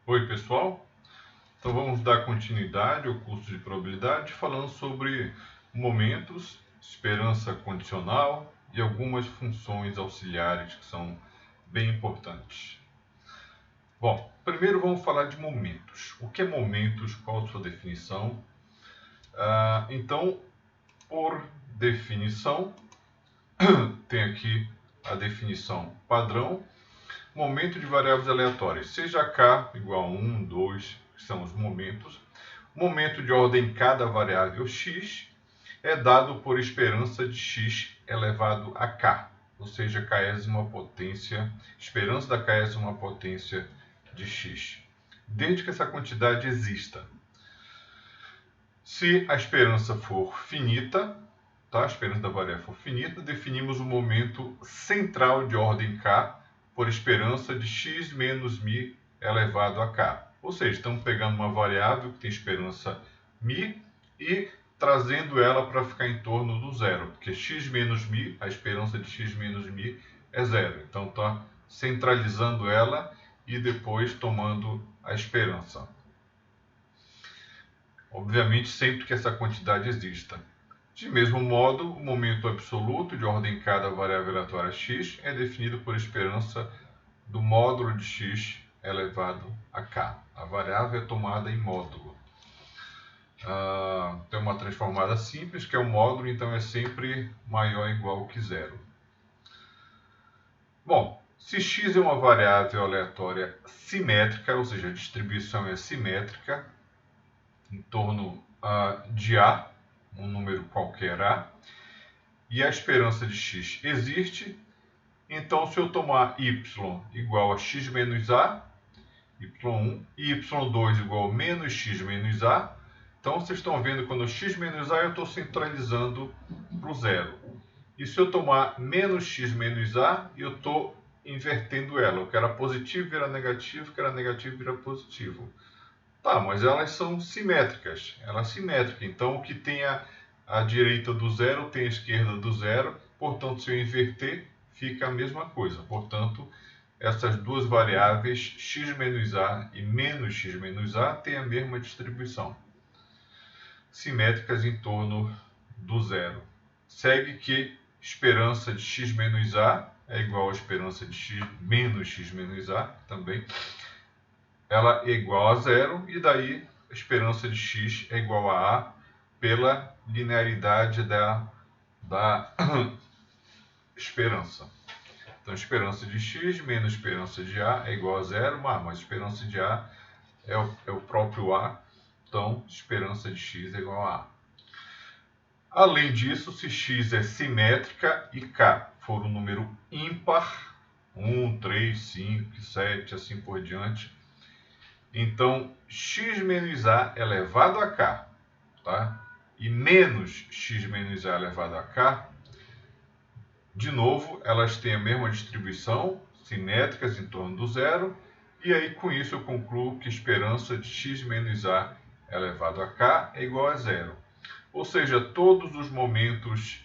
Oi, pessoal. Então vamos dar continuidade ao curso de probabilidade falando sobre momentos, esperança condicional e algumas funções auxiliares que são bem importantes. Bom, primeiro vamos falar de momentos. O que é momentos? Qual a sua definição? Então, por definição, tem aqui a definição padrão. Momento de variáveis aleatórias, seja k igual a 1, 2, que são os momentos. Momento de ordem cada variável x é dado por esperança de x elevado a k, ou seja, késima potência, esperança da késima potência de x, desde que essa quantidade exista. Se a esperança for finita, a esperança da variável for finita, definimos o momento central de ordem k por esperança de x menos μ elevado a k. Ou seja, estamos pegando uma variável que tem esperança μ e trazendo ela para ficar em torno do zero, porque x menos μ, a esperança de x menos μ é zero. Então está centralizando ela e depois tomando a esperança. Obviamente, sempre que essa quantidade exista. De mesmo modo, o momento absoluto de ordem k da variável aleatória x é definido por esperança do módulo de x elevado a k. A variável é tomada em módulo. Tem uma transformada simples, que é o módulo, então é sempre maior ou igual que zero. Bom, se x é uma variável aleatória simétrica, ou seja, a distribuição é simétrica em torno de A, um número qualquer A, e a esperança de x existe, então se eu tomar y igual a x menos A, y1, e y2 igual a menos x menos A, então vocês estão vendo quando x menos A eu estou centralizando para o zero. E se eu tomar menos x menos A, eu estou invertendo ela. O que era positivo vira negativo, o que era negativo vira positivo. Tá, mas elas são simétricas. Ela é simétrica. Então, o que tem a direita do zero tem a esquerda do zero. Portanto, se eu inverter, fica a mesma coisa. Portanto, essas duas variáveis, x menos a e menos x menos a, têm a mesma distribuição. Simétricas em torno do zero. Segue que esperança de x menos a é igual a esperança de x menos x menos a também. Ela é igual a zero, e daí a esperança de x é igual a A pela linearidade da esperança. Então, esperança de x menos esperança de A é igual a zero, mas esperança de A é o próprio A, então esperança de x é igual a A. Além disso, se x é simétrica e k for um número ímpar, 1, 3, 5, 7, assim por diante, então, x menos a elevado a k, tá? E menos x menos a elevado a k, de novo, elas têm a mesma distribuição, simétricas em torno do zero, e aí com isso eu concluo que a esperança de x menos a elevado a k é igual a zero. Ou seja, todos os momentos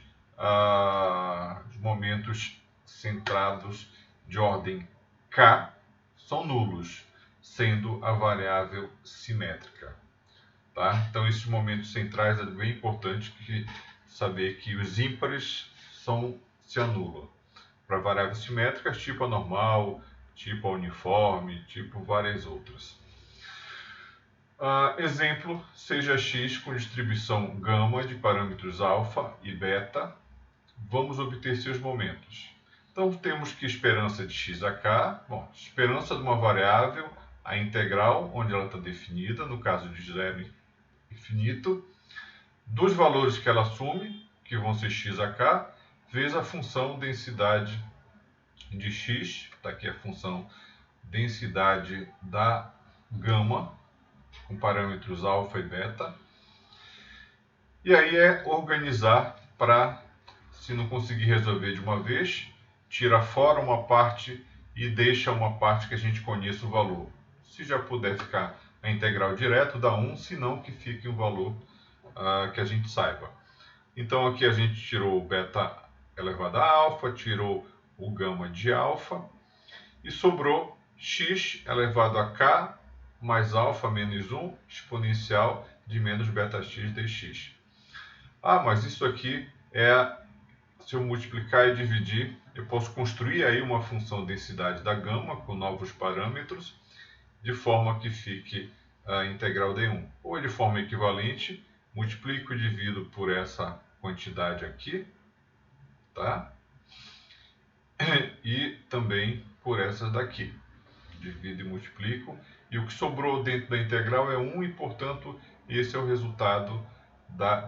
centrados de ordem k são nulos, sendo a variável simétrica. Tá? Então, esses momentos centrais é bem importante saber que os ímpares se anulam. Para variáveis simétricas, tipo a normal, tipo a uniforme, tipo várias outras. Exemplo, seja x com distribuição gama de parâmetros alfa e beta, vamos obter seus momentos. Então, temos que esperança de x a k, esperança de uma variável, a integral, onde ela está definida, no caso de zero infinito, dos valores que ela assume, que vão ser x a k, vezes a função densidade de x, está aqui a função densidade da gama, com parâmetros alfa e beta. E aí é organizar para, se não conseguir resolver de uma vez, tira fora uma parte e deixa uma parte que a gente conheça o valor. Se já puder ficar a integral direto, dá 1, se não que fique um valor que a gente saiba. Então aqui a gente tirou o beta elevado a alfa, tirou o gama de alfa e sobrou x elevado a k mais alfa menos 1 exponencial de menos beta-x dx. Ah, mas isso aqui se eu multiplicar e dividir, eu posso construir aí uma função densidade da gama com novos parâmetros, de forma que fique a integral d1. Ou de forma equivalente, multiplico e divido por essa quantidade aqui, tá? E também por essas daqui. Divido e multiplico. E o que sobrou dentro da integral é 1 e, portanto, esse é o resultado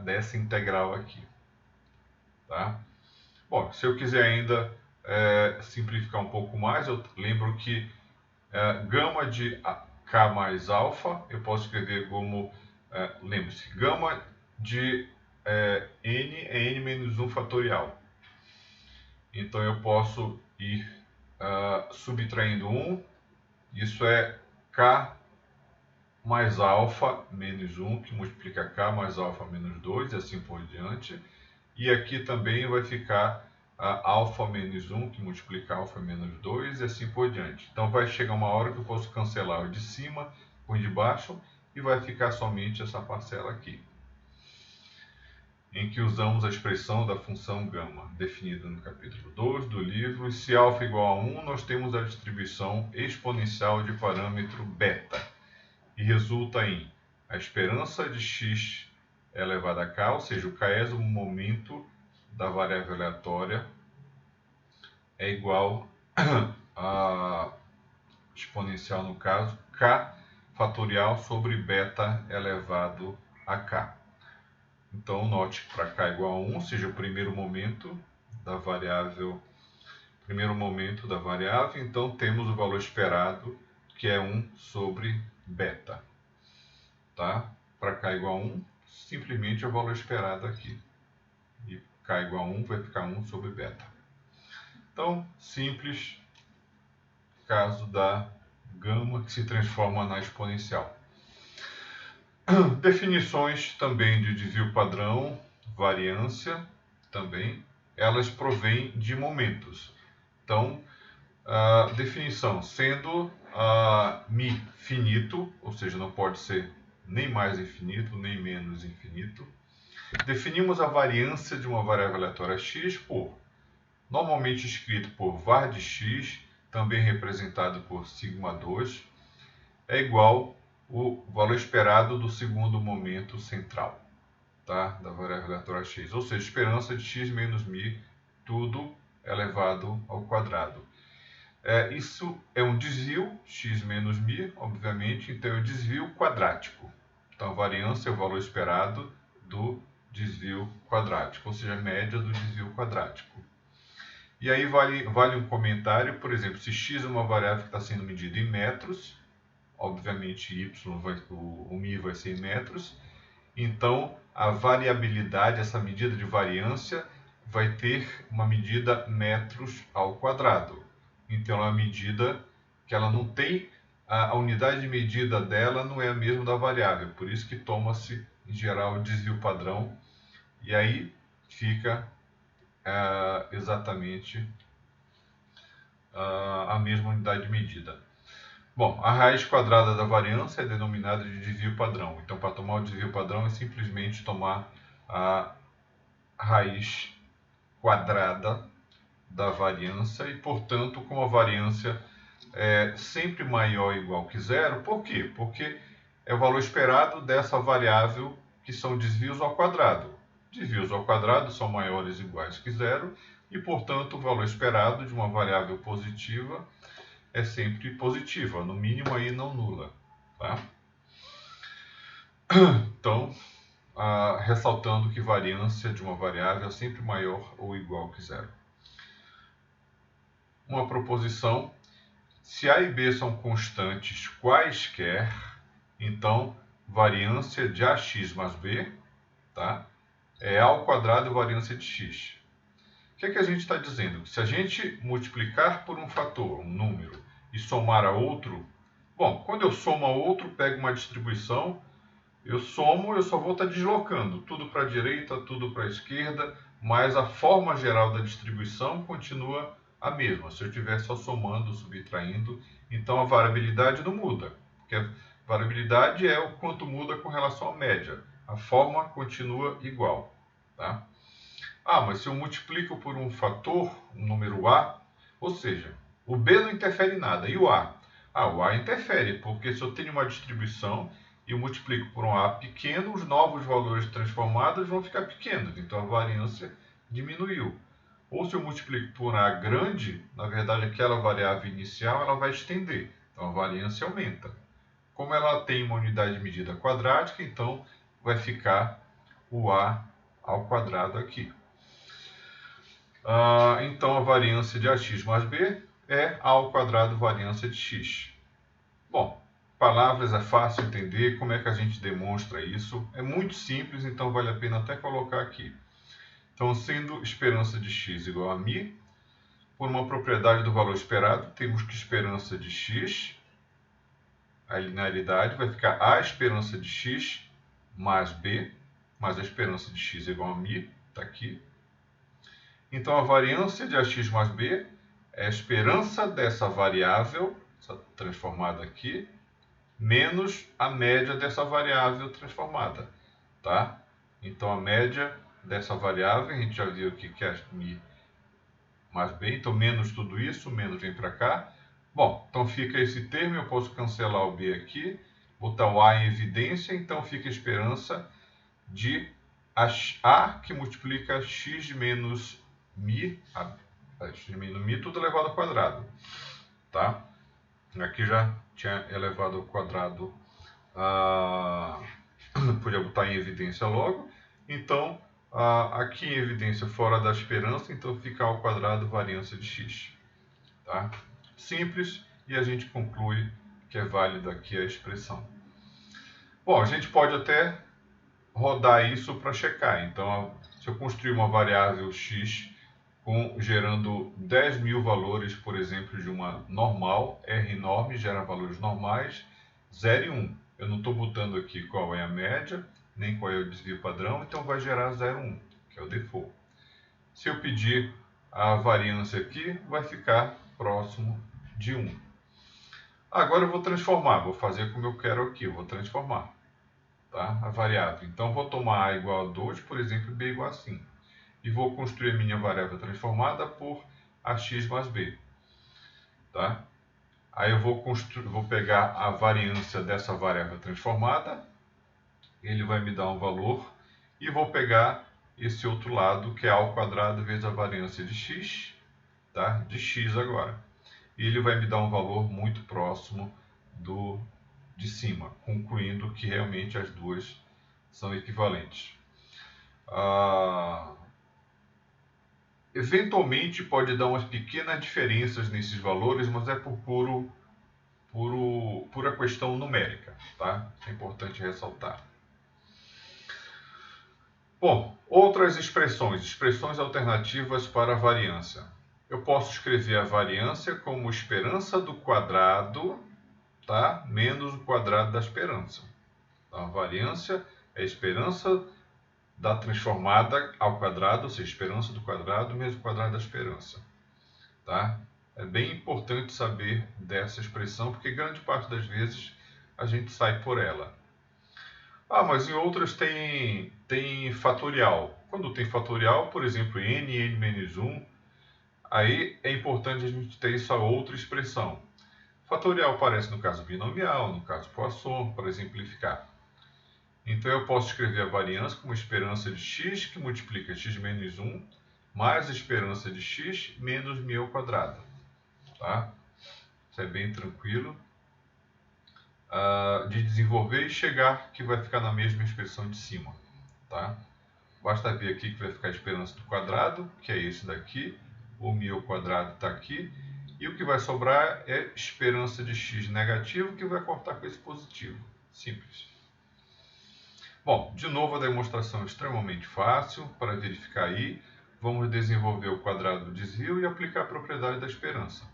dessa integral aqui. Tá? Bom, se eu quiser ainda simplificar um pouco mais, eu lembro que gama de k mais alfa, eu posso escrever como, lembre-se, gama de n é n menos 1 fatorial. Então eu posso ir subtraindo 1, isso é k mais alfa menos 1, que multiplica k mais alfa menos 2, e assim por diante. E aqui também vai ficar alfa menos 1, que multiplica alfa menos 2, e assim por diante. Então vai chegar uma hora que eu posso cancelar o de cima com o de baixo, e vai ficar somente essa parcela aqui, em que usamos a expressão da função gama, definida no capítulo 2 do livro. E se alfa igual a 1, nós temos a distribuição exponencial de parâmetro beta, e resulta em a esperança de x elevado a k, ou seja, o késimo momento da variável aleatória é igual a exponencial, no caso, k fatorial sobre beta elevado a k. Então, note que para k igual a 1, ou seja, o primeiro momento da variável, então temos o valor esperado, que é 1 sobre beta. Tá? Para k igual a 1, simplesmente é o valor esperado aqui. E k igual a 1 vai ficar 1 sobre beta. Então, simples caso da gama que se transforma na exponencial. Definições também de desvio padrão, variância também, elas provêm de momentos. Então, a definição sendo μ finito, ou seja, não pode ser nem mais infinito, nem menos infinito. Definimos a variância de uma variável aleatória x por, normalmente escrito por var de x, também representado por σ2, é igual o valor esperado do segundo momento central, tá? Da variável aleatória x, ou seja, esperança de x menos μ, tudo elevado ao quadrado. Isso é um desvio, x menos μ, obviamente, então é um desvio quadrático. Então a variância é o valor esperado do desvio quadrático, ou seja, a média do desvio quadrático. E aí vale um comentário, por exemplo, se x é uma variável que está sendo medida em metros, obviamente o μ vai ser em metros, então a variabilidade, essa medida de variância, vai ter uma medida metros ao quadrado. Então é uma medida que ela não tem, a unidade de medida dela não é a mesma da variável, por isso que toma-se, em geral, o desvio padrão, e aí fica exatamente a mesma unidade de medida. Bom, a raiz quadrada da variância é denominada de desvio padrão. Então, para tomar o desvio padrão é simplesmente tomar a raiz quadrada da variância e, portanto, como a variância é sempre maior ou igual que zero, por quê? Porque é o valor esperado dessa variável, que são desvios ao quadrado. Desvios ao quadrado são maiores ou iguais que zero e, portanto, o valor esperado de uma variável positiva é sempre positiva, no mínimo aí não nula. Tá? Então, ressaltando que variância de uma variável é sempre maior ou igual que zero. Uma proposição: se A e B são constantes quaisquer, então variância de AX mais B, tá? É A ao quadrado variância de x. O que a gente está dizendo? Se a gente multiplicar por um fator, um número, e somar a outro, bom, quando eu somo a outro, pego uma distribuição, eu somo, eu só vou estar deslocando tudo para a direita, tudo para a esquerda, mas a forma geral da distribuição continua a mesma. Se eu estiver só somando, subtraindo, então a variabilidade não muda, porque a Variabilidade é o quanto muda com relação à média. A forma continua igual. Tá? Mas se eu multiplico por um fator, um número A, ou seja, o B não interfere em nada. E o A? O A interfere, porque se eu tenho uma distribuição e eu multiplico por um A pequeno, os novos valores transformados vão ficar pequenos, então a variância diminuiu. Ou se eu multiplico por A grande, na verdade aquela variável inicial ela vai estender, então a variância aumenta. Como ela tem uma unidade de medida quadrática, então vai ficar o A ao quadrado aqui. Então a variância de AX mais B é A ao quadrado variância de X. Bom, palavras é fácil entender, como é que a gente demonstra isso? É muito simples, então vale a pena até colocar aqui. Então, sendo esperança de x igual a μ, por uma propriedade do valor esperado, temos que esperança de x, a linearidade vai ficar a esperança de x mais b, mais a esperança de x igual a μ, está aqui. Então, a variância de ax mais b é a esperança dessa variável, essa transformada aqui, menos a média dessa variável transformada, tá? Então, a média dessa variável, a gente já viu aqui que é μ mais b, então menos tudo isso, menos vem para cá. Bom, então fica esse termo, eu posso cancelar o b aqui, botar o a em evidência, então fica a esperança de a que multiplica x menos μ, x menos μ, tudo elevado ao quadrado, tá? Aqui já tinha elevado ao quadrado, podia botar em evidência logo. Então, aqui em evidência fora da esperança, então fica ao quadrado variância de x. Tá? Simples, e a gente conclui que é válida aqui a expressão. Bom, a gente pode até rodar isso para checar. Então, se eu construir uma variável x gerando 10.000 valores, por exemplo, de uma normal, R enorme, gera valores normais, 0 e 1. Eu não estou botando aqui qual é a média, nem qual é o desvio padrão, então vai gerar 0, 1, que é o default. Se eu pedir a variância aqui, vai ficar próximo de 1. Agora eu vou transformar, vou fazer como eu quero aqui, eu vou transformar, tá? A variável. Então, vou tomar A igual a 2, por exemplo, e B igual a 5. E vou construir a minha variável transformada por ax mais b. Tá? Aí eu vou pegar a variância dessa variável transformada, ele vai me dar um valor, e vou pegar esse outro lado, que é a ao quadrado vezes a variância de x, tá? De x agora. E ele vai me dar um valor muito próximo de cima, concluindo que realmente as duas são equivalentes. Eventualmente pode dar umas pequenas diferenças nesses valores, mas é por pura questão numérica, tá? É importante ressaltar. Bom, outras expressões alternativas para a variância. Eu posso escrever a variância como esperança do quadrado, tá? Menos o quadrado da esperança. Então, a variância é a esperança da transformada ao quadrado, ou seja, esperança do quadrado menos o quadrado da esperança. Tá? É bem importante saber dessa expressão, porque grande parte das vezes a gente sai por ela. Mas em outras tem fatorial. Quando tem fatorial, por exemplo, n menos 1, aí é importante a gente ter essa outra expressão. Fatorial aparece no caso binomial, no caso Poisson, para exemplificar. Então, eu posso escrever a variância como esperança de x, que multiplica x menos 1, mais a esperança de x menos μ ao quadrado. Tá? Isso é bem tranquilo de desenvolver e chegar que vai ficar na mesma expressão de cima. Tá? Basta ver aqui que vai ficar a esperança do quadrado, que é esse daqui, o μ ao quadrado está aqui, e o que vai sobrar é esperança de x negativo, que vai cortar com esse positivo. Simples. Bom, de novo a demonstração é extremamente fácil. Para verificar aí, vamos desenvolver o quadrado do desvio e aplicar a propriedade da esperança.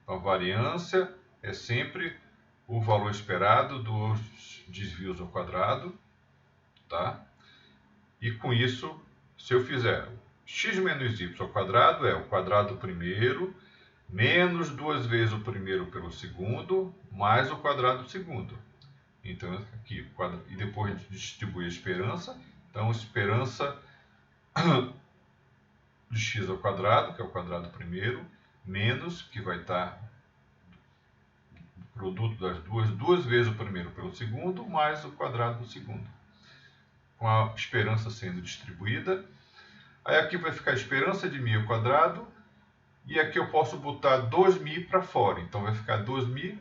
Então, a variância é sempre o valor esperado dos desvios ao quadrado, tá? E com isso, se eu fizer x menos y ao quadrado, é o quadrado do primeiro, menos 2 vezes o primeiro pelo segundo, mais o quadrado do segundo. Então aqui, e depois distribui a esperança. Então esperança de x ao quadrado, que é o quadrado primeiro, menos, que vai estar o produto das duas vezes o primeiro pelo segundo, mais o quadrado do segundo. Com a esperança sendo distribuída. Aí aqui vai ficar a esperança de μ ao quadrado, e aqui eu posso botar 2μ para fora. Então vai ficar 2μ,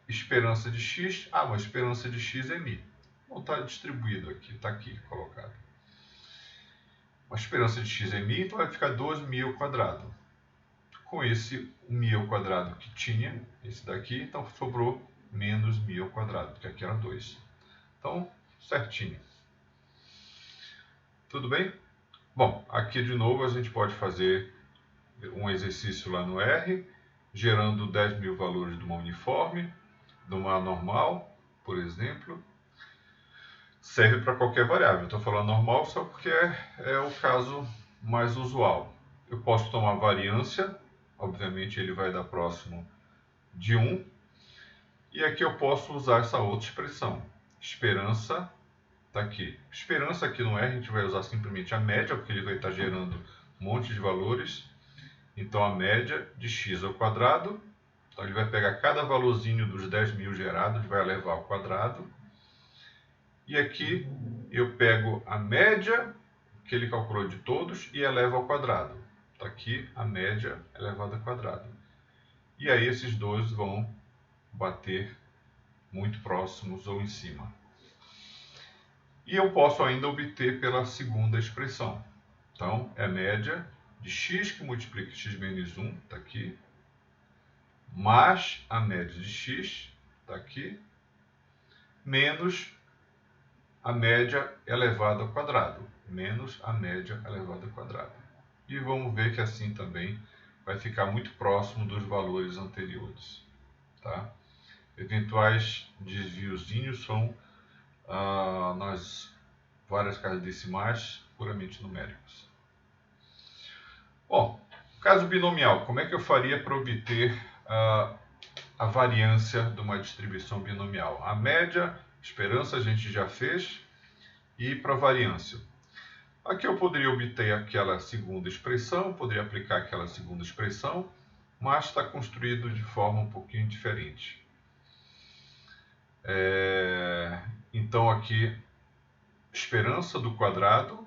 esperança de x, mas esperança de x é μ. Não está distribuído aqui, está aqui colocado. A esperança de x é μ, então vai ficar 2μ ao quadrado. Com esse μ ao quadrado que tinha, esse daqui, então sobrou menos μ ao quadrado, que aqui era 2. Então, certinho. Tudo bem? Bom, aqui de novo a gente pode fazer um exercício lá no R, gerando 10.000 valores de uma uniforme, de uma normal, por exemplo. Serve para qualquer variável. Estou falando normal só porque é o caso mais usual. Eu posso tomar variância, obviamente ele vai dar próximo de 1. E aqui eu posso usar essa outra expressão. Esperança está aqui. Esperança aqui no R a gente vai usar simplesmente a média, porque ele vai estar gerando um monte de valores. Então a média de x ao quadrado. Então ele vai pegar cada valorzinho dos 10.000 gerados, vai levar ao quadrado. E aqui eu pego a média que ele calculou de todos e elevo ao quadrado. Está aqui a média elevada ao quadrado. E aí esses dois vão bater muito próximos ou em cima. E eu posso ainda obter pela segunda expressão. Então é a média de x que multiplica x menos 1, está aqui, mais a média de x, está aqui, menos a média elevada ao quadrado, menos a média elevada ao quadrado. E vamos ver que assim também vai ficar muito próximo dos valores anteriores. Tá? Eventuais desviozinhos são nas várias casas decimais puramente numéricos. Bom, caso binomial, como é que eu faria para obter a variância de uma distribuição binomial? A média, esperança a gente já fez, e para variância. Aqui eu poderia obter aquela segunda expressão, poderia aplicar aquela segunda expressão, mas está construído de forma um pouquinho diferente. Então aqui, esperança do quadrado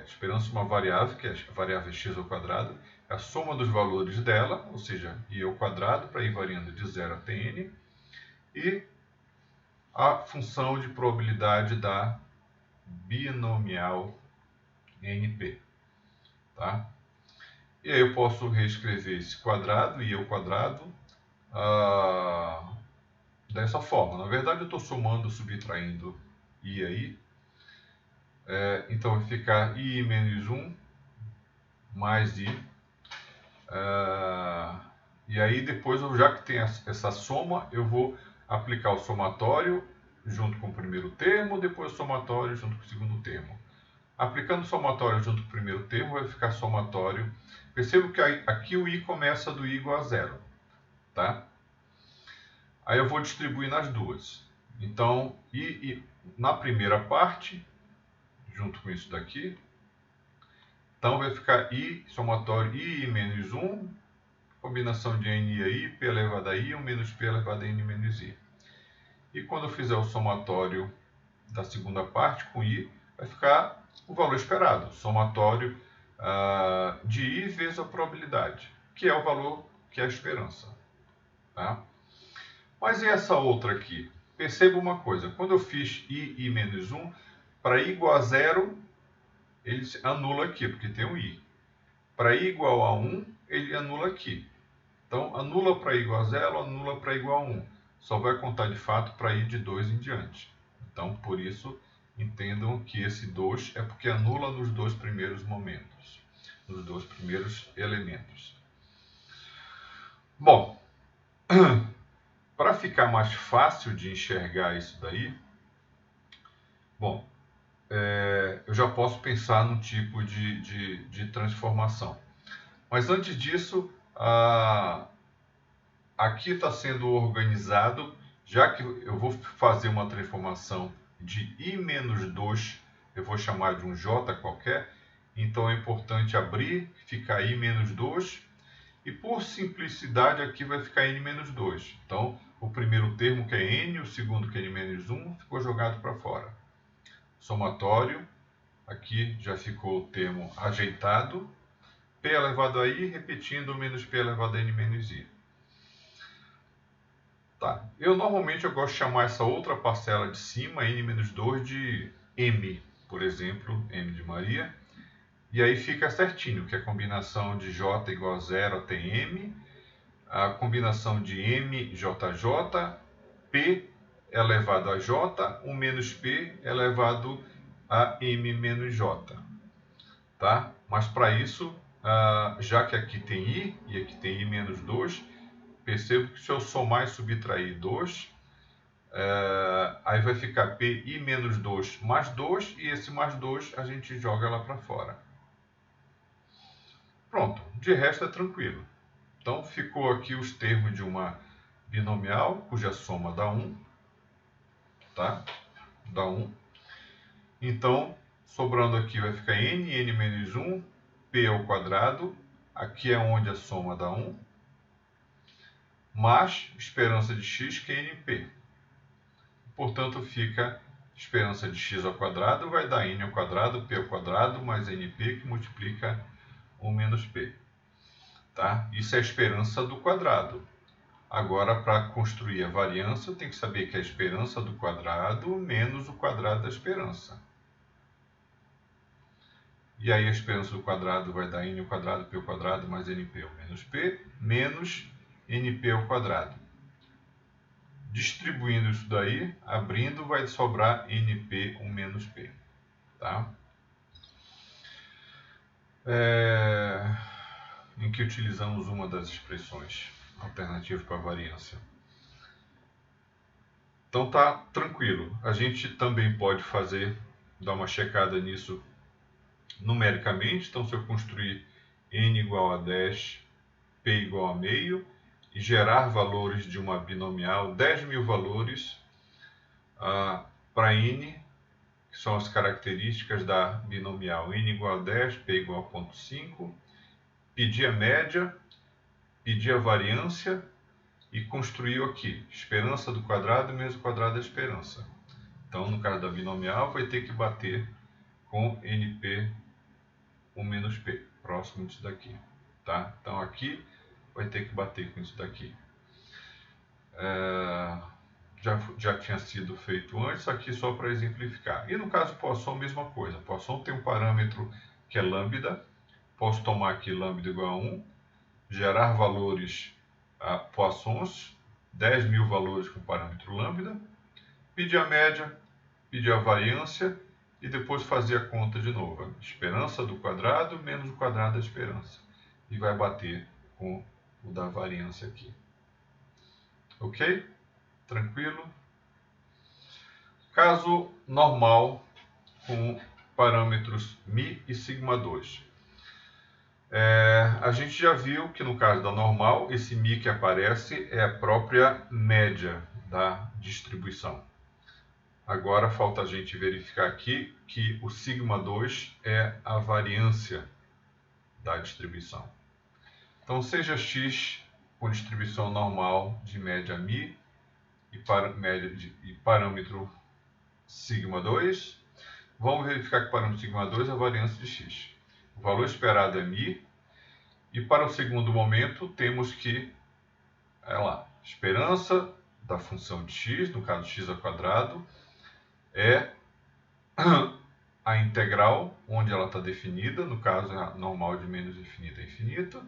esperança de uma variável, que é a variável x ao quadrado, é a soma dos valores dela, ou seja, i ao quadrado, para ir variando de 0 até n, e a função de probabilidade da binomial NP. Tá? E aí eu posso reescrever esse quadrado, i ao quadrado, dessa forma. Na verdade eu estou somando, subtraindo i aí. Então vai ficar i menos 1 mais i. E aí depois, já que tem essa soma, eu vou aplicar o somatório junto com o primeiro termo, depois o somatório junto com o segundo termo. Aplicando o somatório junto com o primeiro termo, vai ficar somatório. Perceba que aqui o i começa do i igual a 0. Tá? Aí eu vou distribuir nas duas. Então, i na primeira parte, junto com isso daqui, então vai ficar i, somatório i menos 1, combinação de n aí, p elevado a i, 1 menos p elevado a n menos i. E quando eu fizer o somatório da segunda parte com i, vai ficar o valor esperado, somatório de i vezes a probabilidade, que é o valor que é a esperança. Tá? Mas e essa outra aqui? Perceba uma coisa, quando eu fiz i menos 1, para i igual a 0, ele anula aqui, porque tem um i. Para i igual a 1, ele anula aqui. Então, anula para i igual a 0, anula para i igual a 1. Só vai contar de fato para i de 2 em diante. Então, por isso, entendam que esse 2 é porque anula nos dois primeiros momentos, nos dois primeiros elementos. Bom, para ficar mais fácil de enxergar isso daí, bom, eu já posso pensar num tipo de transformação. Mas antes disso, aqui está sendo organizado Já que eu vou fazer uma transformação de i menos 2, eu vou chamar de um j qualquer, então é importante abrir, ficar i menos 2, e por simplicidade aqui vai ficar n menos 2. Então, o primeiro termo que é n, o segundo que é n menos 1, ficou jogado para fora. Somatório, aqui já ficou o termo ajeitado, p elevado a i, repetindo, menos p elevado a n menos i. Tá. Normalmente eu gosto de chamar essa outra parcela de cima, n menos 2, de m, por exemplo, m de Maria. E aí fica certinho, que a combinação de j igual a 0 até m, a combinação de m, jj, p elevado a j, o menos p elevado a m menos j. Tá? Mas para isso, já que aqui tem i e aqui tem i menos 2, percebo que se eu somar e subtrair 2, aí vai ficar pi menos 2 mais 2, e esse mais 2 a gente joga lá para fora. Pronto, de resto é tranquilo. Então ficou aqui os termos de uma binomial, cuja soma dá 1. Tá? Dá 1. Então, sobrando aqui vai ficar n menos 1, p ao quadrado. Aqui é onde a soma dá 1. Mais esperança de x, que é np. Portanto, fica esperança de x ao quadrado, vai dar n ao quadrado, p ao quadrado, mais np, que multiplica 1 menos p. Tá? Isso é a esperança do quadrado. Agora, para construir a variância, eu tenho que saber que é a esperança do quadrado menos o quadrado da esperança. E aí a esperança do quadrado vai dar n ao quadrado, p ao quadrado, mais np ao menos p, menos np ao quadrado. Distribuindo isso daí, abrindo, vai sobrar np, 1 menos p. Tá? Em que utilizamos uma das expressões alternativas para a variância. Então tá tranquilo. A gente também pode dar uma checada nisso numericamente. Então, se eu construir n igual a 10, p igual a meio, e gerar valores de uma binomial, 10.000 valores para n, que são as características da binomial n igual a 10, p igual a 0,5, pedir a média, pedir a variância e construir aqui, esperança do quadrado menos o quadrado da esperança. Então, no caso da binomial, vai ter que bater com np 1 menos p, próximo disso daqui. Tá? Então, aqui vai ter que bater com isso daqui. Já tinha sido feito antes, aqui só para exemplificar. E no caso Poisson, mesma coisa. Poisson tem um parâmetro que é lambda. Posso tomar aqui lambda igual a 1, gerar valores Poissons, 10.000 valores com o parâmetro lambda, pedir a média, pedir a variância e depois fazer a conta de novo. Esperança do quadrado menos o quadrado da esperança. E vai bater com o da variância aqui. Ok? Tranquilo? Caso normal com parâmetros μ e σ2. A gente já viu que no caso da normal, esse μ que aparece é a própria média da distribuição. Agora falta a gente verificar aqui que o σ2 é a variância da distribuição. Então, seja x com distribuição normal de média μ e parâmetro σ2, vamos verificar que o parâmetro σ2 é a variância de x. O valor esperado é μ, e para o segundo momento temos que, esperança da função de x, no caso x ao quadrado, é a integral, onde ela está definida, no caso é a normal de menos infinito a infinito,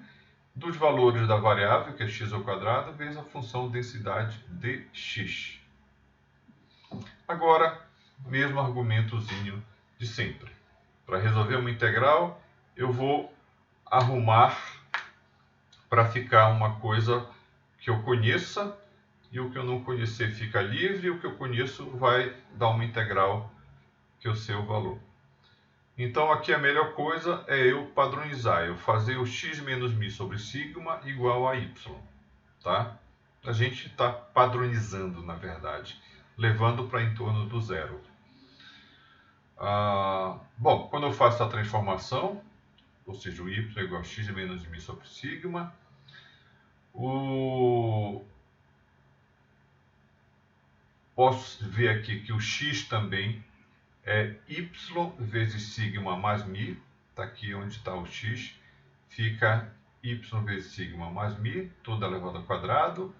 dos valores da variável, que é x ao quadrado, vezes a função densidade de x. Agora, mesmo argumentozinho de sempre. Para resolver uma integral, eu vou arrumar para ficar uma coisa que eu conheça, e o que eu não conhecer fica livre, e o que eu conheço vai dar uma integral que eu sei o valor. Então aqui a melhor coisa é eu padronizar, eu fazer o x menos μ sobre sigma igual a y. Tá? A gente está padronizando, na verdade, levando para em torno do zero. Bom, quando eu faço a transformação, ou seja, o y é igual a x menos μ sobre sigma, posso ver aqui que o x também é y vezes sigma mais μ, está aqui onde está o x, fica y vezes sigma mais μ, tudo elevado ao quadrado,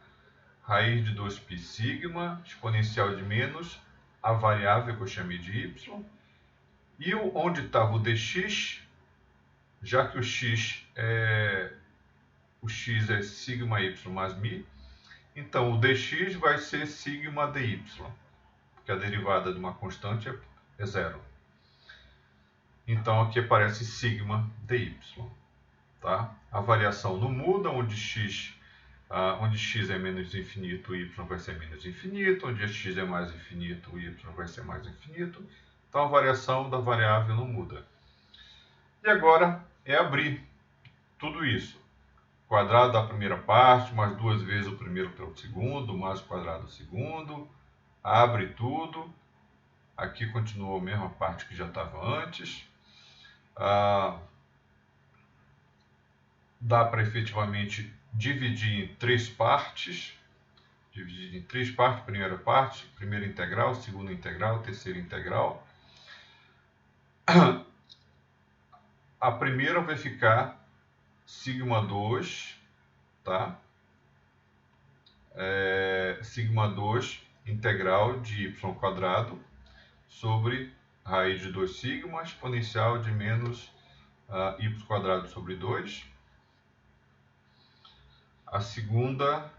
raiz de 2π sigma, exponencial de menos a variável que eu chamei de y, e onde estava o dx, já que o x é sigma y mais μ, então o dx vai ser sigma dy, porque a derivada de uma constante é zero. Então aqui aparece sigma dy. Tá? A variação não muda, onde x é menos infinito, y vai ser menos infinito, onde x é mais infinito, y vai ser mais infinito. Então a variação da variável não muda. E agora é abrir tudo isso. Quadrado da primeira parte, mais duas vezes o primeiro pelo segundo, mais o quadrado do segundo. Abre tudo. Aqui continua a mesma parte que já estava antes. Dá para efetivamente dividir em três partes. Primeira parte, primeira integral, segunda integral, terceira integral. A primeira vai ficar sigma 2, tá? Sigma 2 integral de y quadrado sobre raiz de 2 sigma exponencial de menos y quadrado sobre 2. A segunda,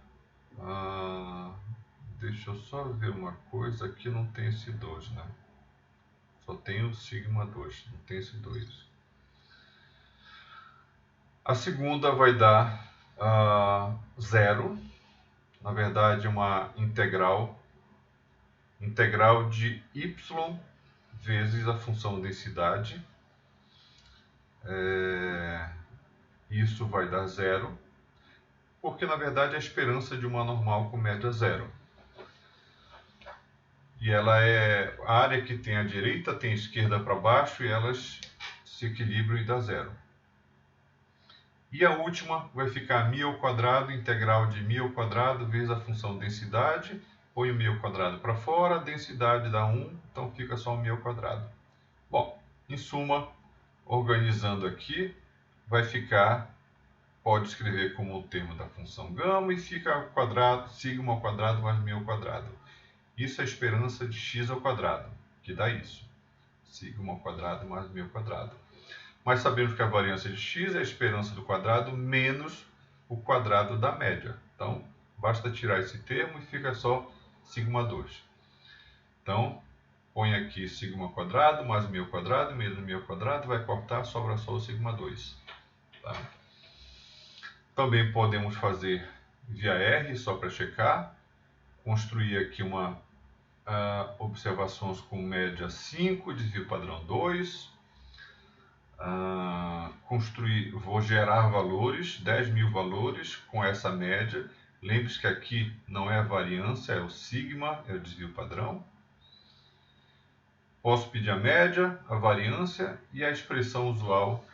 deixa eu só ver uma coisa, aqui não tem esse 2, né? Só tem o sigma 2, não tem esse 2. A segunda vai dar zero, na verdade uma integral de y vezes a função densidade. Isso vai dar zero, porque na verdade é a esperança de uma normal com média zero. E ela é a área que tem a direita, tem a esquerda para baixo e elas se equilibram e dá zero. E a última vai ficar μ ao quadrado, integral de μ ao quadrado vezes a função densidade. Põe o μ ao quadrado para fora, a densidade dá 1, então fica só o μ ao quadrado. Bom, em suma, organizando aqui, vai ficar, pode escrever como o termo da função gama e fica ao quadrado, sigma ao quadrado mais μ ao quadrado. Isso é a esperança de x ao quadrado, que dá isso. Sigma ao quadrado mais μ ao quadrado. Mas sabemos que a variância de x é a esperança do quadrado menos o quadrado da média. Então, basta tirar esse termo e fica só sigma 2. Então, põe aqui sigma ao quadrado mais μ ao quadrado menos μ ao quadrado, vai cortar, sobra só o sigma 2. Tá? Também podemos fazer via R, só para checar. Construir aqui uma observações com média 5, desvio padrão 2. Vou gerar valores, 10.000 valores com essa média. Lembre-se que aqui não é a variância, é o sigma, é o desvio padrão. Posso pedir a média, a variância e a expressão usual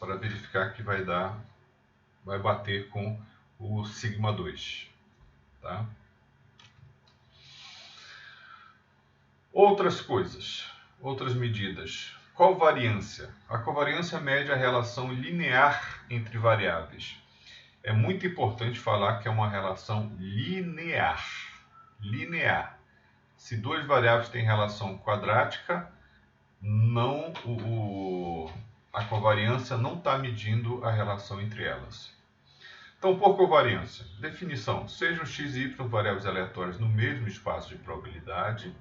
para verificar que vai bater com o sigma 2. Tá? Outras coisas, outras medidas. Covariância. A covariância mede a relação linear entre variáveis. É muito importante falar que é uma relação linear. Linear. Se duas variáveis têm relação quadrática, a covariância não está medindo a relação entre elas. Então, por covariância, definição: sejam x e y variáveis aleatórias no mesmo espaço de probabilidade.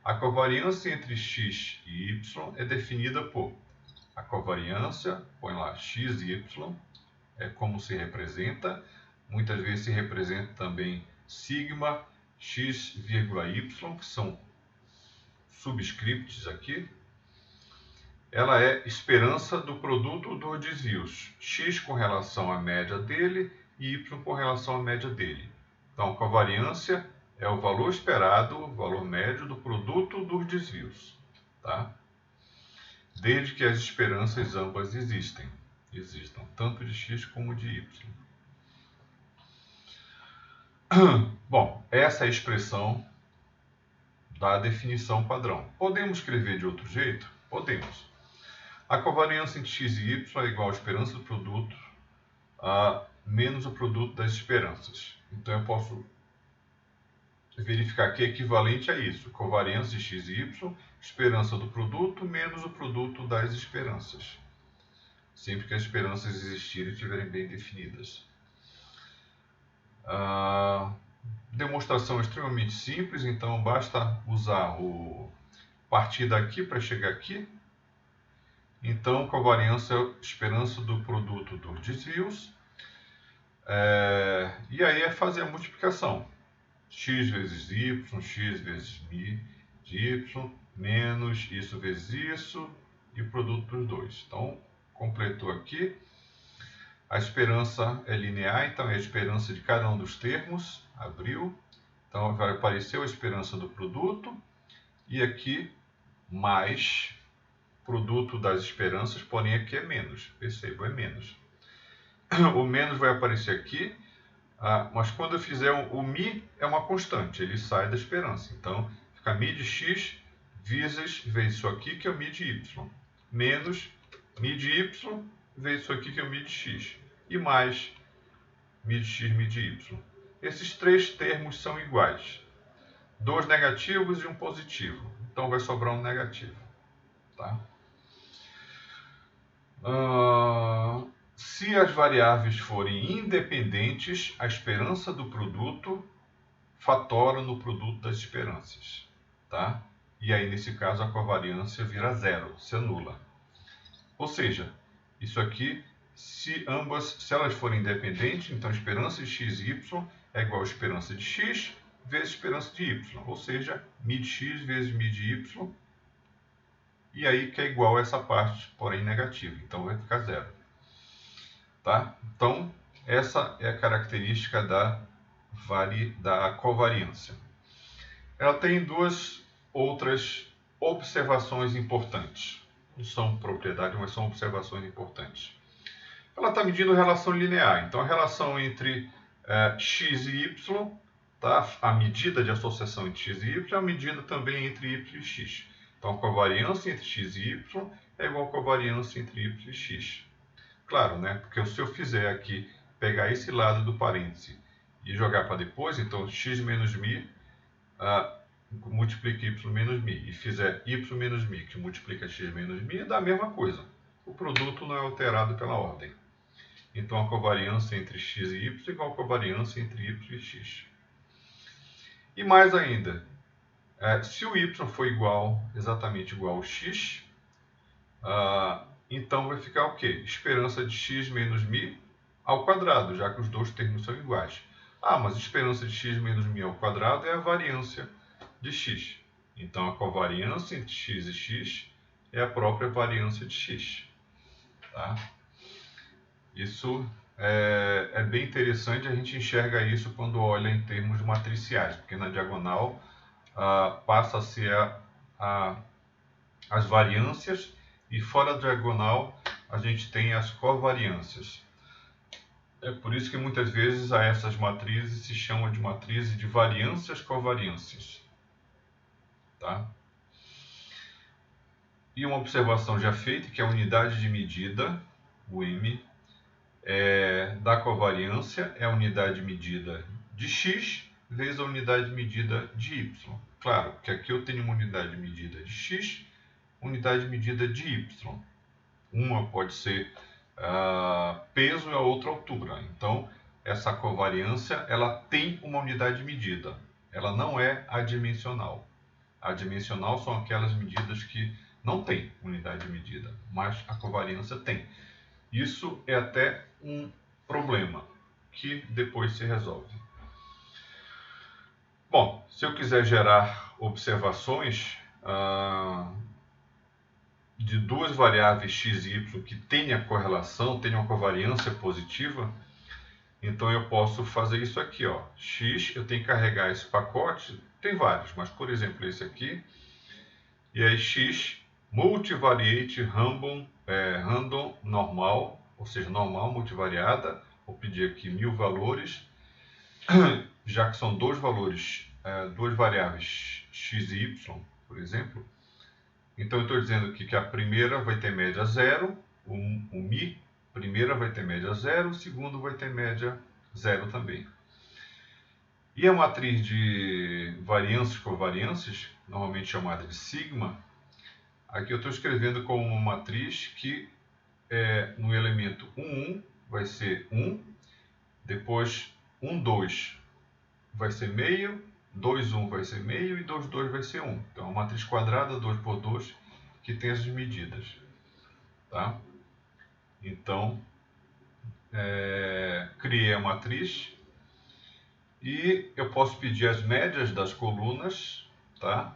A covariância entre x e y é definida por a covariância, põe lá x e y, é como se representa. Muitas vezes se representa também sigma x, y, que são subscripts aqui. Ela é esperança do produto dos desvios, x com relação à média dele e y com relação à média dele. Então, covariância é o valor esperado, o valor médio do produto dos desvios, tá? Desde que as esperanças ambas existam, tanto de x como de y. Bom, essa é a expressão da definição padrão. Podemos escrever de outro jeito? Podemos. A covariância entre x e y é igual à esperança do produto menos o produto das esperanças. Então eu posso verificar que é equivalente a isso. Covariância de x e y, esperança do produto menos o produto das esperanças. Sempre que as esperanças existirem e estiverem bem definidas. Demonstração extremamente simples, então basta usar o partir daqui para chegar aqui. Então, covariância é esperança do produto dos desvios. E aí é fazer a multiplicação. X vezes y, x vezes mi de y, menos isso vezes isso, e o produto dos dois. Então, completou aqui. A esperança é linear, então é a esperança de cada um dos termos. Abriu. Então, vai aparecer a esperança do produto. E aqui, mais produto das esperanças, porém aqui é menos. Perceba, é menos. O menos vai aparecer aqui, mas quando eu fizer o mi, é uma constante, ele sai da esperança. Então, fica mi de x vezes isso aqui, que é o mi de y, menos mi de y vezes isso aqui, que é o mi de x, e mais mi de x, mi de y. Esses três termos são iguais. Dois negativos e um positivo. Então, vai sobrar um negativo. Tá? Se as variáveis forem independentes, a esperança do produto fatora no produto das esperanças, tá? E aí, nesse caso, a covariância vira zero, se anula. Ou seja, isso aqui, se elas forem independentes, então a esperança de x e y é igual a esperança de x vezes esperança de y, ou seja, mi de x vezes mi de y, e aí que é igual a essa parte, porém negativa, então vai ficar zero. Tá? Então, essa é a característica da covariância. Ela tem duas outras observações importantes. Não são propriedades, mas são observações importantes. Ela está medindo relação linear. Então, a relação entre x e y, tá? A medida de associação entre x e y é a medida também entre y e x. Então, a covariância entre x e y é igual a covariância entre y e x. Claro, né? Porque se eu fizer aqui, pegar esse lado do parêntese e jogar para depois, então x menos mi multiplica y menos mi, e fizer y menos mi, que multiplica x menos mi, dá a mesma coisa. O produto não é alterado pela ordem. Então a covariância entre x e y é igual a covariância entre y e x. E mais ainda, se o y for exatamente igual ao x, então vai ficar o quê? Esperança de x menos mi ao quadrado, já que os dois termos são iguais. Mas esperança de x menos mi ao quadrado é a variância de x. Então a covariância entre x e x é a própria variância de x. Tá? Isso é bem interessante, a gente enxerga isso quando olha em termos matriciais, porque na diagonal passa a ser as variâncias, e fora da diagonal a gente tem as covariâncias. É por isso que muitas vezes a essas matrizes se chama de matrizes de variâncias covariâncias. Tá? E uma observação já feita, que a unidade de medida, o m, da covariância é a unidade de medida de x vezes a unidade de medida de y. Claro, porque aqui eu tenho uma unidade de medida de x, unidade de medida de y. Uma pode ser peso e a outra altura. Então, essa covariância ela tem uma unidade de medida. Ela não é adimensional. Adimensional são aquelas medidas que não têm unidade de medida, mas a covariância tem. Isso é até um problema que depois se resolve. Bom, se eu quiser gerar observações de duas variáveis x e y que tenham correlação, tenham covariância positiva, Então eu posso fazer isso aqui, ó. X, eu tenho que carregar esse pacote, tem vários, mas por exemplo esse aqui. E aí X, multivariate random normal, ou seja, normal multivariada. Vou pedir aqui 1000 valores, já que são dois valores, duas variáveis x e y, por exemplo. Então eu estou dizendo aqui que a primeira vai ter média 0, o mi, primeira vai ter média 0, o segundo vai ter média 0 também. E a matriz de variâncias e covariâncias, normalmente chamada de sigma, aqui eu estou escrevendo como uma matriz que no elemento 1, 1 vai ser 1, depois 1, 2 vai ser meio, 2, 1 vai ser meio e 2, 2 vai ser 1. Então, é uma matriz quadrada 2 por 2 que tem essas medidas. Tá? Então, criei a matriz e eu posso pedir as médias das colunas, tá?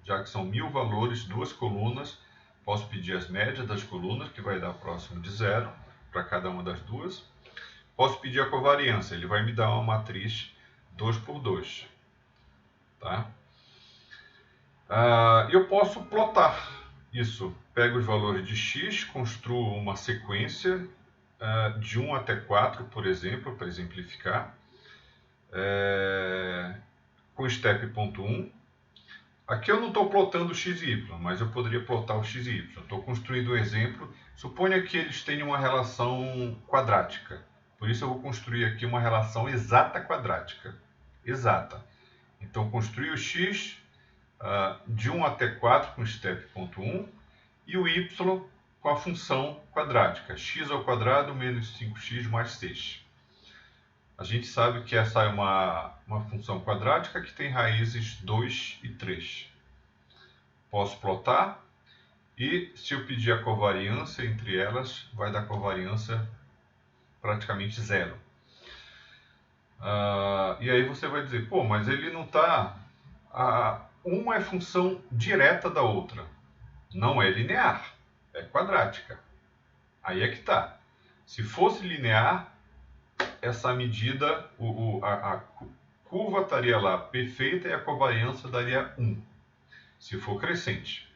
Já que são 1000 valores, duas colunas, posso pedir as médias das colunas, que vai dar próximo de 0 para cada uma das duas. Posso pedir a covariância, ele vai me dar uma matriz 2 por 2. Tá? Eu posso plotar isso. Pego os valores de x, construo uma sequência de 1 até 4, por exemplo, para exemplificar, com step.1. Aqui eu não estou plotando x e y, mas eu poderia plotar o x e y. Estou construindo um exemplo. Suponha que eles tenham uma relação quadrática. Por isso eu vou construir aqui uma relação exata quadrática. Exata. Então, construir o x de 1 até 4 com step.1 e o y com a função quadrática, x ao quadrado menos 5x mais 6. A gente sabe que essa é uma função quadrática que tem raízes 2 e 3. Posso plotar e se eu pedir a covariância entre elas, vai dar covariância praticamente zero. E aí você vai dizer, pô, mas ele não está... uma é função direta da outra. Não é linear, é quadrática. Aí é que está. Se fosse linear, essa medida, a curva estaria lá perfeita e a covariância daria 1, se for crescente.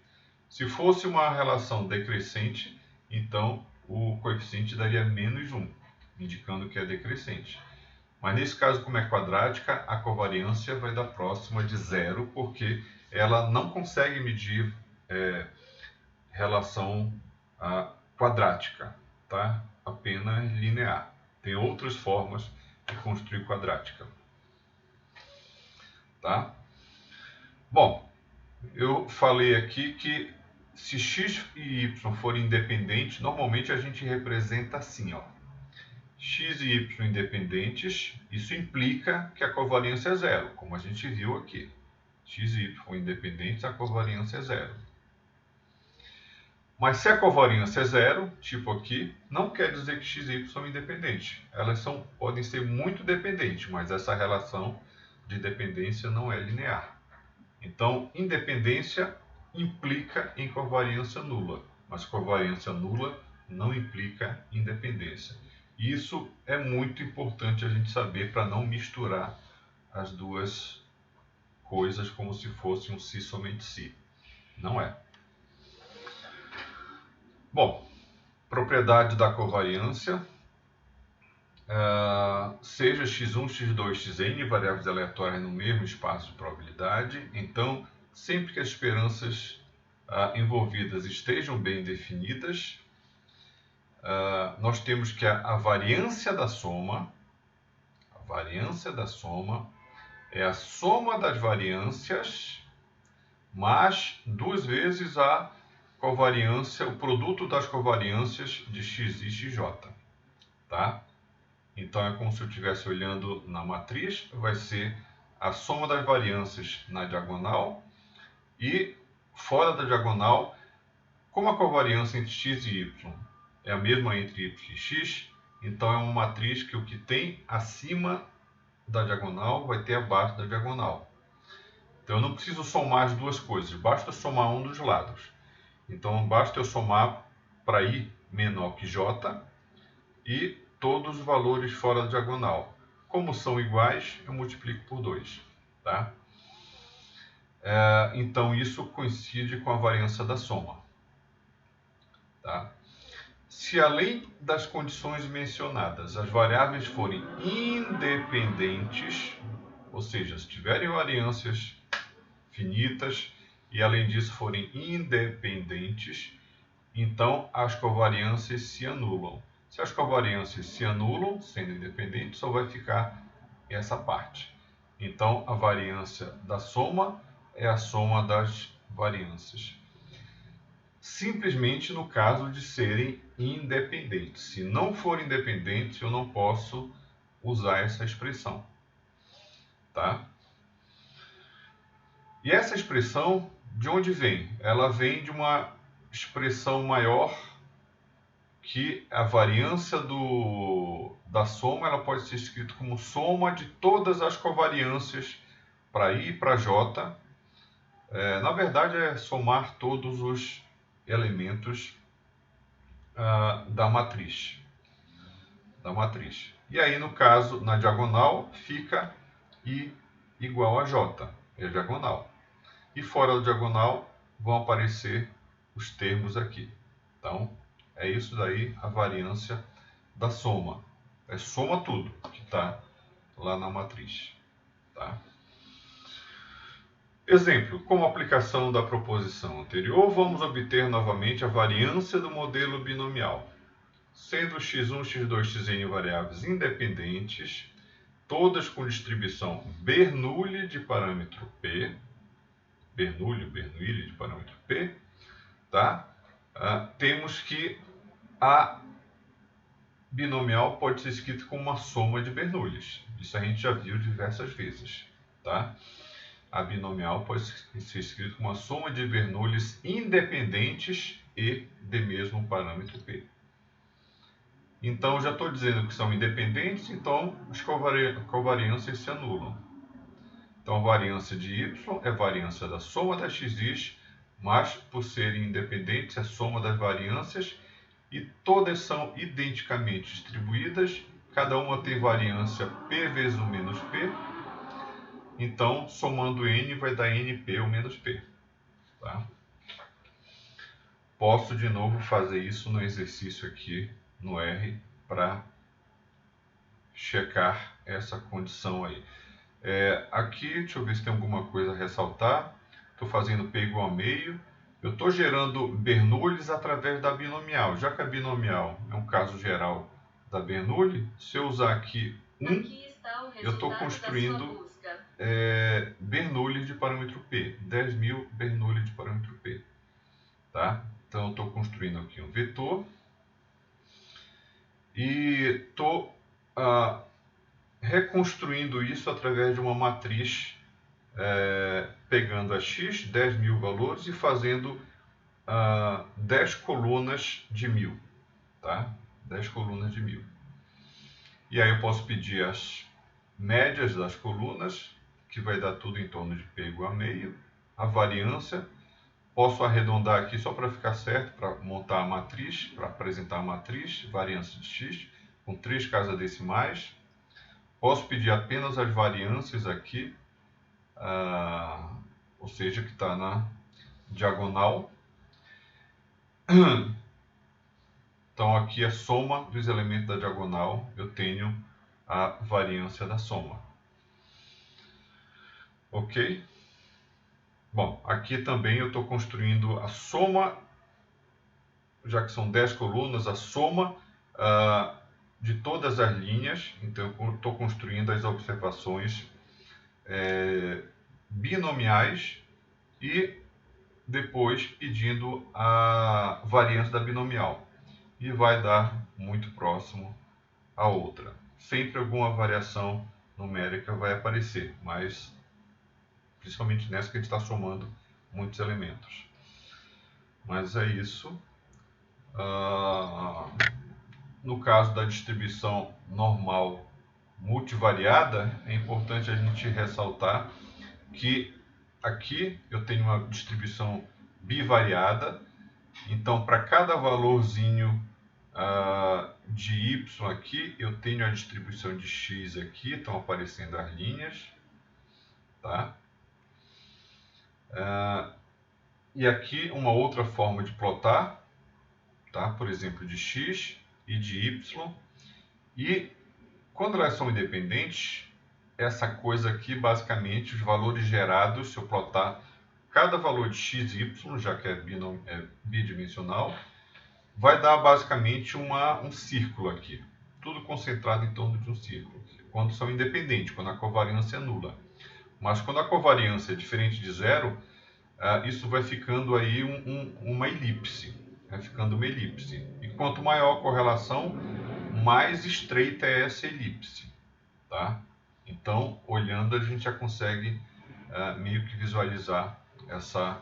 Se fosse uma relação decrescente, então o coeficiente daria menos 1, indicando que é decrescente. Mas nesse caso, como é quadrática, a covariância vai dar próxima de 0, porque ela não consegue medir relação quadrática, tá? Apenas linear. Tem outras formas de construir quadrática. Tá? Bom, eu falei aqui que se x e y forem independentes, normalmente a gente representa assim, ó. X e y independentes, isso implica que a covariância é zero, como a gente viu aqui. X e y independentes, a covariância é zero. Mas se a covariância é zero, tipo aqui, não quer dizer que x e y são independentes. Elas podem ser muito dependentes, mas essa relação de dependência não é linear. Então, independência implica em covariância nula, mas covariância nula não implica independência. Isso é muito importante a gente saber para não misturar as duas coisas como se fosse um si somente si. Não é. Bom, propriedade da covariância, seja x1, x2, xn, variáveis aleatórias no mesmo espaço de probabilidade, então sempre que as esperanças envolvidas estejam bem definidas, nós temos que a variância da soma é a soma das variâncias mais 2 vezes a covariância, o produto das covariâncias de x e xj, tá? Então é como se eu estivesse olhando na matriz, vai ser a soma das variâncias na diagonal e fora da diagonal, como a covariância entre x e y é a mesma entre y e x, então é uma matriz que o que tem acima da diagonal vai ter abaixo da diagonal. Então eu não preciso somar as duas coisas, basta somar um dos lados. Então basta eu somar para i menor que j e todos os valores fora da diagonal. Como são iguais, eu multiplico por 2. Tá? Então, isso coincide com a variância da soma. Tá? Se além das condições mencionadas, as variáveis forem independentes, ou seja, se tiverem variâncias finitas e além disso forem independentes, então as covariâncias se anulam. Se as covariâncias se anulam, sendo independentes, só vai ficar essa parte. Então a variância da soma é a soma das variâncias. Simplesmente no caso de serem independentes. Se não forem independentes, eu não posso usar essa expressão. Tá? E essa expressão, de onde vem? Ela vem de uma expressão maior que a variância da soma, ela pode ser escrita como soma de todas as covariâncias para I e para J. Na verdade, é somar todos os elementos da matriz. E aí, no caso, na diagonal, fica I igual a J, é a diagonal. E fora da diagonal vão aparecer os termos aqui. Então, é isso daí a variância da soma. Soma tudo que está lá na matriz. Tá? Exemplo, como aplicação da proposição anterior, vamos obter novamente a variância do modelo binomial. Sendo x1, x2, xn variáveis independentes, todas com distribuição Bernoulli de parâmetro P, Bernoulli de parâmetro P, tá? Temos que a binomial pode ser escrito como uma soma de Bernoullis. Isso a gente já viu diversas vezes. Tá? A binomial pode ser escrito como uma soma de Bernoullis independentes e de mesmo parâmetro P. Então, já estou dizendo que são independentes, então as covariâncias se anulam. Então, a variância de y é a variância da soma das x's, mas por serem independentes, é a soma das variâncias e todas são identicamente distribuídas, cada uma tem variância P vezes o menos P, então somando N vai dar NP ou menos P. Tá? Posso de novo fazer isso no exercício aqui no R para checar essa condição aí. Aqui, deixa eu ver se tem alguma coisa a ressaltar. Estou fazendo P igual a meio. Eu estou gerando Bernoullis através da binomial. Já que a binomial é um caso geral da Bernoulli, se eu usar aqui 1, eu estou construindo Bernoulli de parâmetro P. 10.000 Bernoulli de parâmetro P. Tá? Então, eu estou construindo aqui um vetor. E estou reconstruindo isso através de uma matriz, pegando a x, 10.000 valores, e fazendo 10 colunas de 1.000. Tá? 10 colunas de 1.000. E aí eu posso pedir as médias das colunas, que vai dar tudo em torno de P igual a meio, a variância. Posso arredondar aqui só para ficar certo, para montar a matriz, para apresentar a matriz, variância de x, com 3 decimais. Posso pedir apenas as variâncias aqui, ou seja, que está na diagonal. Então, aqui a soma dos elementos da diagonal, eu tenho a variância da soma. Ok? Bom, aqui também eu estou construindo a soma, já que são 10 colunas, a soma de todas as linhas. Então, eu estou construindo as observações binomiais e depois pedindo a variância da binomial. E vai dar muito próximo a outra. Sempre alguma variação numérica vai aparecer, mas principalmente nessa que a gente está somando muitos elementos. Mas é isso. No caso da distribuição normal multivariada, é importante a gente ressaltar que aqui eu tenho uma distribuição bivariada. Então, para cada valorzinho De y aqui, eu tenho a distribuição de x aqui, estão aparecendo as linhas, tá? E aqui uma outra forma de plotar, tá? Por exemplo, de x e de y. E quando elas são independentes, essa coisa aqui, basicamente, os valores gerados, se eu plotar cada valor de x e y, já que é bidimensional, vai dar basicamente um círculo aqui. Tudo concentrado em torno de um círculo. Quando são independentes, quando a covariância é nula. Mas quando a covariância é diferente de zero, isso vai ficando aí uma elipse. Vai ficando uma elipse. E quanto maior a correlação, mais estreita é essa elipse. Tá? Então, olhando, a gente já consegue meio que visualizar essa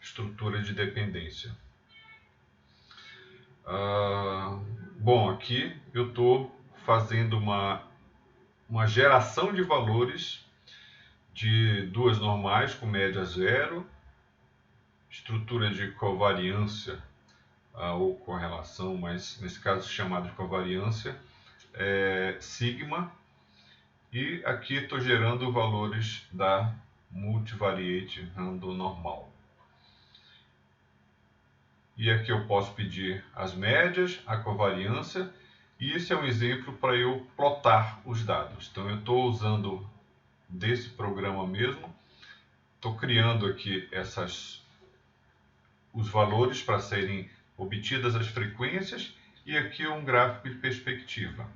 estrutura de dependência. Bom, aqui eu estou fazendo uma geração de valores de duas normais com média zero, estrutura de covariância ou correlação, mas nesse caso chamado de covariância, sigma, e aqui estou gerando valores da multivariate random normal. E aqui eu posso pedir as médias, a covariância, e esse é um exemplo para eu plotar os dados. Então eu estou usando desse programa mesmo, estou criando aqui os valores para serem obtidas as frequências, e aqui um gráfico de perspectiva.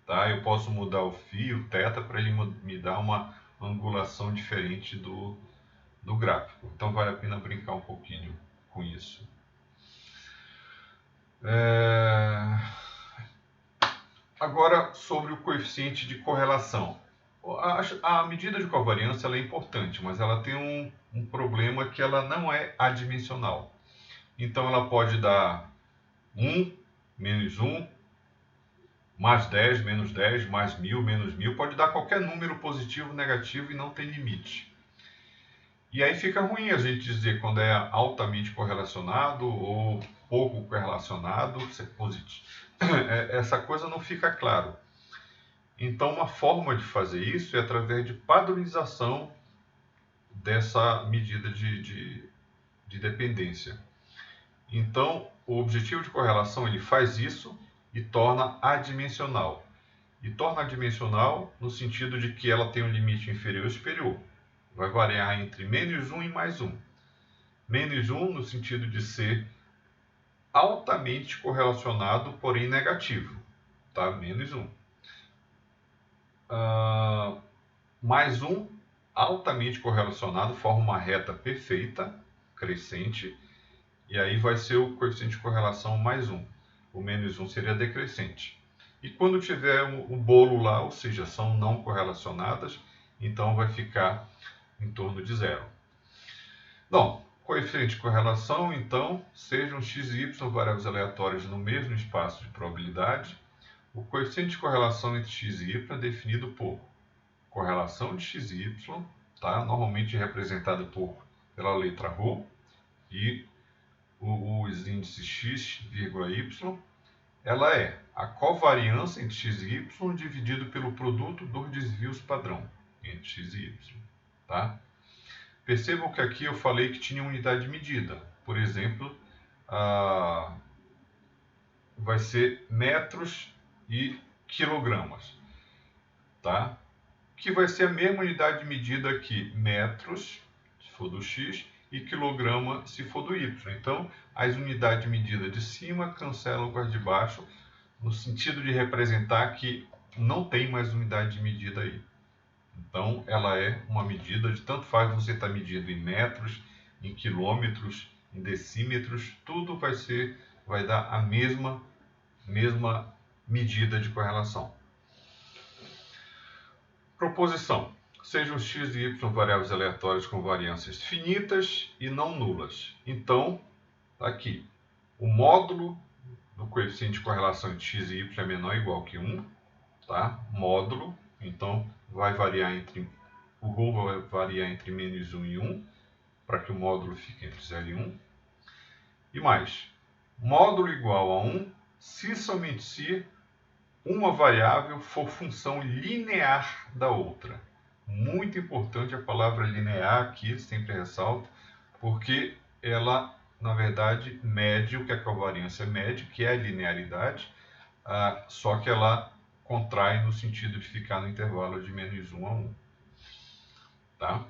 Tá? Eu posso mudar o φ, o θ, para ele me dar uma angulação diferente do gráfico. Então vale a pena brincar um pouquinho com isso. Agora, sobre o coeficiente de correlação. A medida de covariância ela é importante, mas ela tem um problema que ela não é adimensional. Então ela pode dar 1, menos 1, mais 10, menos 10, mais 1000, menos 1000. Pode dar qualquer número positivo, negativo e não tem limite. E aí fica ruim a gente dizer quando é altamente correlacionado ou pouco correlacionado, se é positivo. Essa coisa não fica claro. Então, uma forma de fazer isso é através de padronização dessa medida de dependência. Então, o objetivo de correlação ele faz isso e torna adimensional. E torna adimensional no sentido de que ela tem um limite inferior e superior. Vai variar entre menos 1 e mais 1. Menos 1 no sentido de ser altamente correlacionado, porém negativo. Tá? Menos 1. Mais 1, altamente correlacionado, forma uma reta perfeita, crescente, e aí vai ser o coeficiente de correlação mais 1. O menos 1 seria decrescente. E quando tiver o bolo lá, ou seja, são não correlacionadas, então vai ficar em torno de zero. Bom, coeficiente de correlação, então, sejam x e y variáveis aleatórias no mesmo espaço de probabilidade. O coeficiente de correlação entre x e y é definido por correlação de x e y, tá? Normalmente representada pela letra ρ, e os índices x, y, ela é a covariância entre x e y dividido pelo produto dos desvios padrão entre x e y. Tá? Percebam que aqui eu falei que tinha unidade de medida. Por exemplo, vai ser metros e quilogramas. Tá? Que vai ser a mesma unidade de medida aqui, metros, se for do x, e quilograma, se for do y. Então, as unidades de medida de cima cancelam com as de baixo, no sentido de representar que não tem mais unidade de medida aí. Então, ela é uma medida de tanto faz você estar medindo em metros, em quilômetros, em decímetros, tudo vai dar a mesma medida de correlação. Proposição. Sejam x e y variáveis aleatórias com variâncias finitas e não nulas. Então, aqui, o módulo do coeficiente de correlação entre x e y é menor ou igual que 1. Tá? Módulo, então, vai variar o ρ vai variar entre menos 1 e 1, para que o módulo fique entre 0 e 1. E mais, módulo igual a 1 se somente se uma variável for função linear da outra. Muito importante a palavra linear aqui, sempre ressalto, porque ela, na verdade, mede o que a covariância mede, que é a linearidade, só que ela contrai no sentido de ficar no intervalo de -1 a 1. Tá?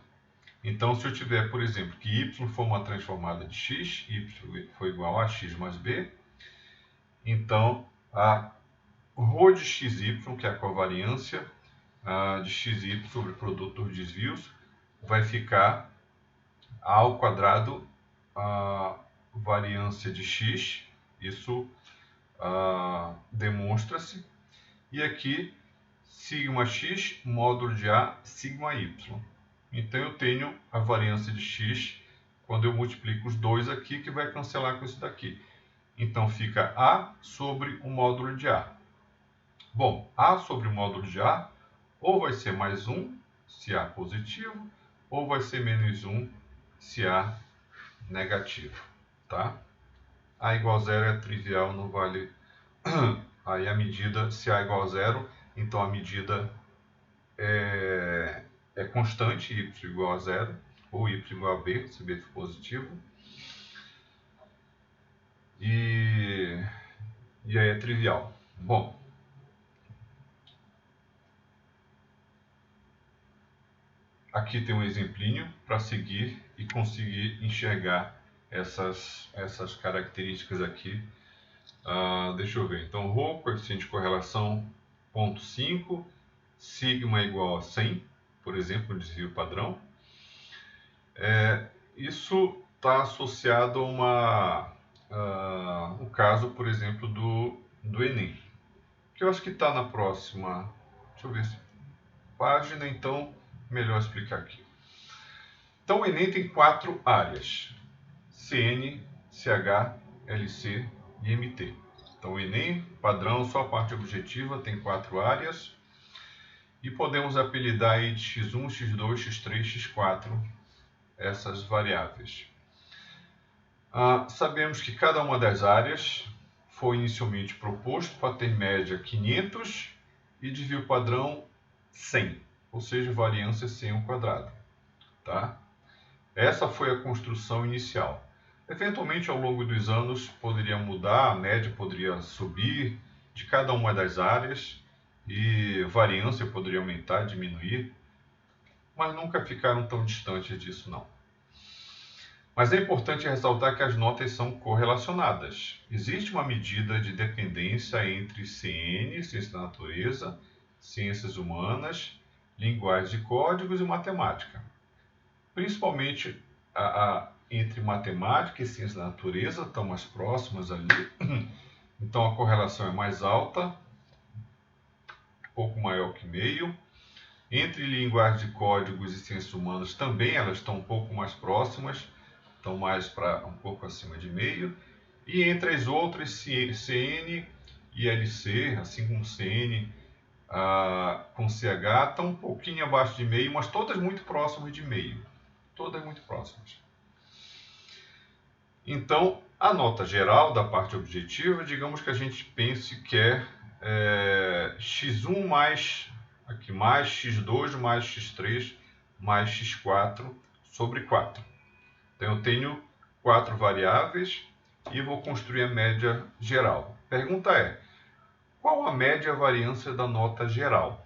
Então, se eu tiver, por exemplo, que y for uma transformada de x, y for igual a x mais b, então a ρ de xy, que é a covariância de xy sobre o produto dos desvios, vai ficar a ao quadrado a variância de x, isso demonstra-se, e aqui sigma x módulo de a sigma y. Então eu tenho a variância de x quando eu multiplico os dois aqui, que vai cancelar com isso daqui. Então fica a sobre o módulo de a. Bom, a sobre o módulo de a ou vai ser mais 1 se a positivo, ou vai ser menos 1 se a negativo. Tá? A igual a zero é trivial, não vale. Aí a medida, se a igual a zero, então a medida é constante, y igual a zero, ou y igual a b, se b for positivo. E aí é trivial. Bom, aqui tem um exemplinho para seguir e conseguir enxergar essas características aqui. Deixa eu ver. Então, ρ, coeficiente de correlação 0,5, sigma igual a 100, por exemplo, desvio padrão. Isso está associado a o caso, por exemplo, do Enem, que eu acho que está na próxima. Deixa eu ver se página, então melhor explicar aqui. Então o Enem tem 4 áreas: CN, CH, LC e MT. Então o Enem padrão, só a parte objetiva, tem 4 áreas e podemos apelidar aí de x1, x2, x3, x4 essas variáveis. Sabemos que cada uma das áreas foi inicialmente proposto para ter média 500 e desvio padrão 100, ou seja, variância 100 ao quadrado. Tá? Essa foi a construção inicial. Eventualmente, ao longo dos anos, poderia mudar, a média poderia subir de cada uma das áreas e variância poderia aumentar, diminuir, mas nunca ficaram tão distantes disso, não. Mas é importante ressaltar que as notas são correlacionadas. Existe uma medida de dependência entre CN, ciência da natureza, ciências humanas, linguagem de códigos e matemática. Principalmente entre matemática e ciência da natureza, estão mais próximas ali. Então a correlação é mais alta, um pouco maior que meio. Entre linguagem de códigos e ciências humanas também elas estão um pouco mais próximas, estão mais para um pouco acima de meio. E entre as outras, CN e LC, assim como CN com CH, estão um pouquinho abaixo de meio, mas todas muito próximas de meio. Todas muito próximas. Então, a nota geral da parte objetiva, digamos que a gente pense que é x1 mais x2 mais x3 mais x4 sobre 4. Então, eu tenho 4 variáveis e vou construir a média geral. A pergunta é, qual a média variância da nota geral?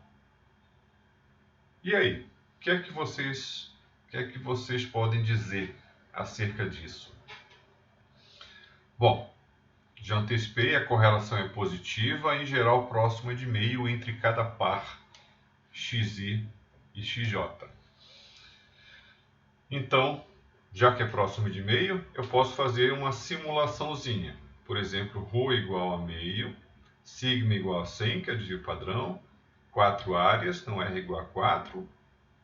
E aí, o que é que vocês podem dizer acerca disso? Bom, já antecipei, a correlação é positiva, em geral próxima de meio entre cada par xi e xj. Então, já que é próximo de meio, eu posso fazer uma simulaçãozinha. Por exemplo, ρ igual a meio, sigma igual a 100, que é o desvio padrão, 4 áreas, então R igual a 4,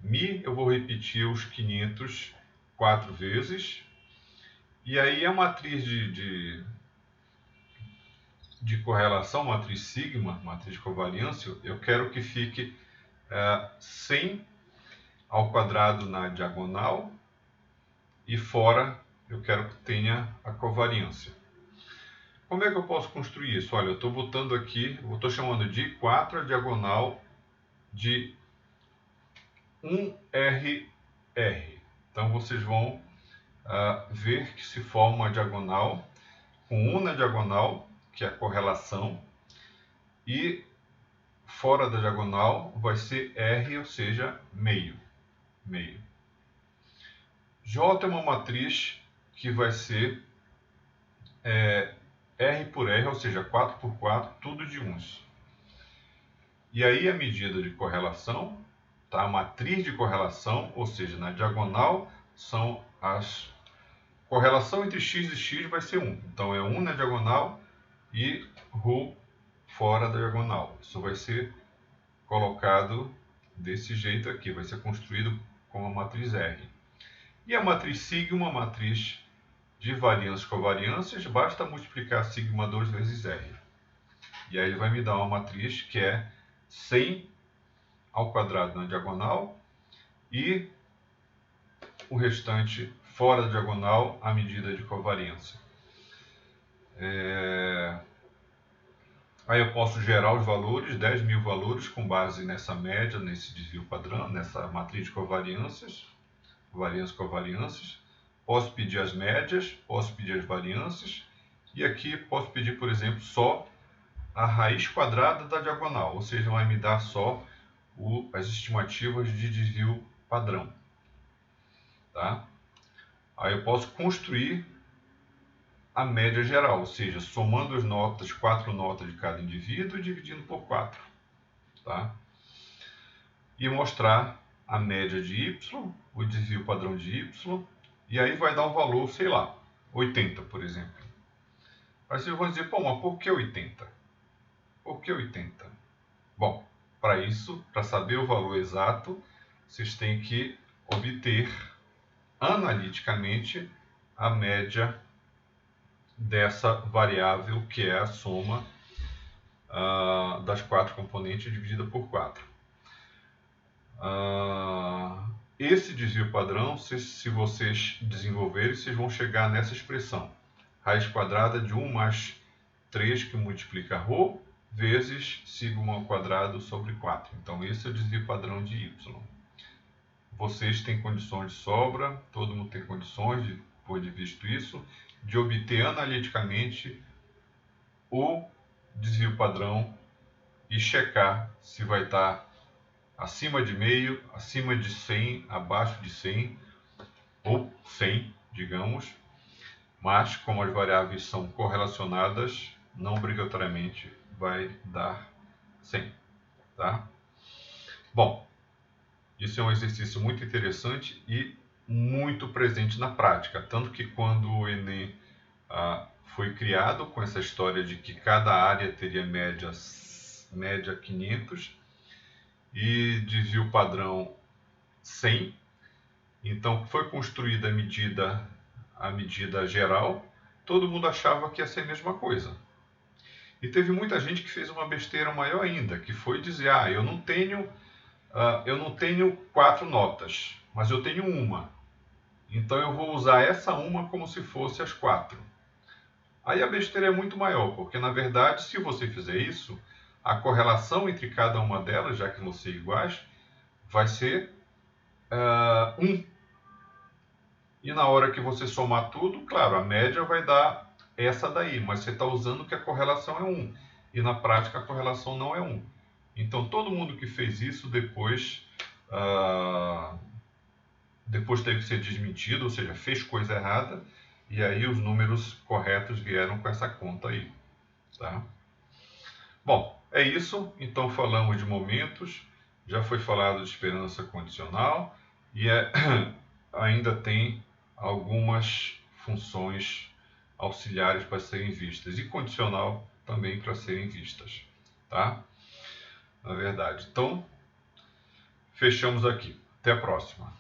Mi, eu vou repetir os 500 4 vezes. E aí a matriz de correlação, matriz sigma, matriz de covariância, eu quero que fique 100 ao quadrado na diagonal e fora eu quero que tenha a covariância. como é que eu posso construir isso? Olha, eu estou botando aqui, eu estou chamando de 4 a diagonal de 1RR. Então vocês vão ver que se forma uma diagonal com 1 na diagonal, que é a correlação, e fora da diagonal vai ser R, ou seja, meio. J é uma matriz que vai ser R por R, ou seja, 4 por 4, tudo de uns. E aí a medida de correlação, tá? A matriz de correlação, ou seja, na diagonal são as... Correlação entre x e x vai ser 1. Então é 1 na diagonal e ρ fora da diagonal. Isso vai ser colocado desse jeito aqui, vai ser construído com a matriz R. E a matriz sigma, uma matriz de variâncias covariâncias, basta multiplicar sigma 2 vezes R. E aí ele vai me dar uma matriz que é 100 ao quadrado na diagonal e o restante fora da diagonal a medida de covariância. Aí eu posso gerar os valores, 10.000 valores com base nessa média, nesse desvio padrão, nessa matriz de covariâncias, covariâncias. Posso pedir as médias, posso pedir as variâncias e aqui posso pedir, por exemplo, só a raiz quadrada da diagonal, ou seja, vai me dar só as estimativas de desvio padrão. Tá? Aí eu posso construir a média geral, ou seja, somando as notas, 4 notas de cada indivíduo e dividindo por 4. Tá? E mostrar a média de y, o desvio padrão de y, e aí vai dar um valor, sei lá, 80, por exemplo. Aí vocês vão dizer, pô, mas por que 80? Por que 80? Bom, para isso, para saber o valor exato, vocês têm que obter analiticamente a média dessa variável que é a soma das 4 componentes dividida por 4. Esse desvio padrão, se vocês desenvolverem, vocês vão chegar nessa expressão. Raiz quadrada de 1 mais 3 que multiplica ρ vezes sigma ao quadrado sobre 4. Então esse é o desvio padrão de y. Vocês têm condições de sobra, todo mundo tem condições, depois de visto isso, de obter analiticamente o desvio padrão e checar se vai estar acima de meio, acima de 100, abaixo de 100 ou 100, digamos, mas como as variáveis são correlacionadas, não obrigatoriamente vai dar 100, tá? Bom, isso é um exercício muito interessante e muito presente na prática, tanto que quando o Enem foi criado com essa história de que cada área teria média 500 e desvio padrão 100, então foi construída a medida geral, todo mundo achava que ia ser a mesma coisa. E teve muita gente que fez uma besteira maior ainda, que foi dizer, eu não tenho 4 notas, mas eu tenho uma. Então eu vou usar essa uma como se fosse as 4. Aí a besteira é muito maior, porque na verdade, se você fizer isso, a correlação entre cada uma delas, já que vão ser iguais, vai ser 1. E na hora que você somar tudo, claro, a média vai dar essa daí, mas você está usando que a correlação é 1. E na prática a correlação não é 1. Então todo mundo que fez isso depois teve que ser desmentido, ou seja, fez coisa errada, e aí os números corretos vieram com essa conta aí. Tá? Bom, é isso. Então falamos de momentos, já foi falado de esperança condicional e ainda tem algumas funções auxiliares para serem vistas e condicional também para serem vistas, tá? Na verdade. Então, fechamos aqui. Até a próxima.